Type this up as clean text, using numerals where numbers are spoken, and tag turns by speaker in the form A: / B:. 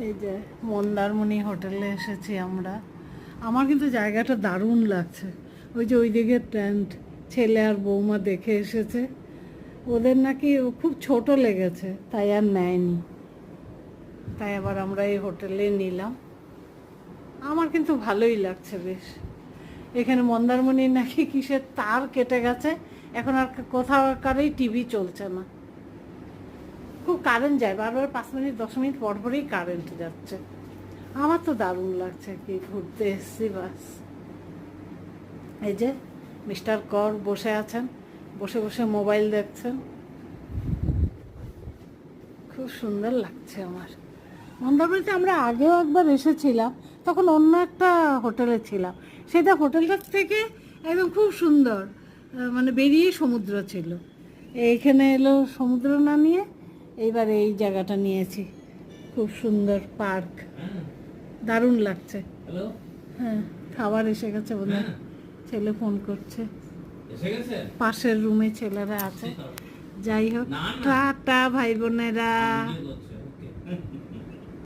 A: এই যে মন্দারমণি হোটেলে এসেছি আমরা। আমার কিন্তু জায়গাটা দারুণ লাগছে। ওই যে ওই দিকে টেন্ট, ছেলে আর বৌমা দেখে এসেছে, ওদের নাকি খুব ছোট লেগেছে, তাই আর নেয়নি। তাই আবার আমরা এই হোটেলে নিলাম। আমার কিন্তু ভালোই লাগছে বেশ। এখানে মন্দারমণির নাকি কিসের তার কেটে গেছে, এখন আর কোথাও কারেই টিভি চলছে না। খুব কারেন্ট যায় বারবার, 5 মিনিট 10 মিনিট পর পরই কারেন্ট যাচ্ছে। আমার তো দারুণ লাগছে, কি ঘুরতে এসছি বাস। এই যে মিস্টার কর বসে আছেন, বসে বসে মোবাইল দেখছেন। খুব সুন্দর লাগছে আমার। মন্দারমণিতে আমরা আগেও একবার এসেছিলাম, তখন অন্য একটা হোটেলে ছিলাম। সেটা হোটেলটার থেকে একদম খুব সুন্দর, মানে বেরিয়ে সমুদ্র ছিল। এইখানে এলো সমুদ্র না নিয়ে, এইবার এই জায়গাটা নিয়েছি। খুব সুন্দর পার্ক, দারুণ লাগছে। হ্যাঁ, খাবার এসে গেছে বোধহয়, ছেলে ফোন করছে। পাশের রুমে ছেলেরা আছে। যাই হোক, টাটা ভাই বোনেরা।